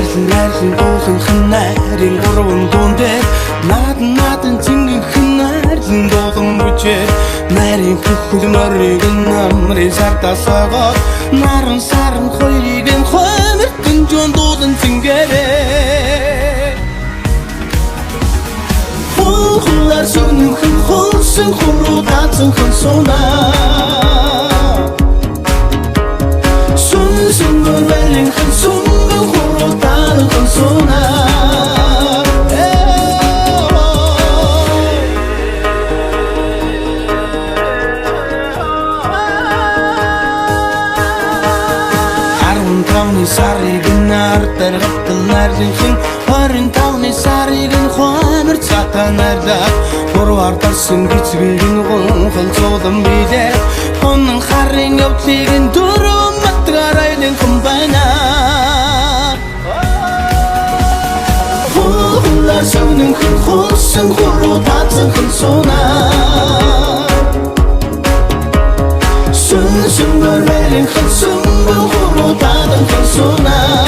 Найрлан дуулан найрын гурван дуун дээр надан цингэн найрлан дуулан бүжээ найрын хөхөл морийг намрын сардаас агоод наран саран хоёрыг нь хоймертэн жон дуулан цингэрээ хулар сүнхэн хулсан хуруу таацсан хэн сунаа сүн мөрвэлэн хэн сүнгэн хуруу таацсан хэн сунаа Сарыг нартар гатал найрлын хорин тауны сарыг хоймор цата найрлаа гурвар тарсан гизгэн гонхол зовлон билээ хонн харын явдлыг дөрөв матгарайлын хумбана хулар сүнэн хулсан хуруу таацсан хэн сунаа сүн мөрвэлэн хэн сүнгэн хуруу таацсан хэн сунаа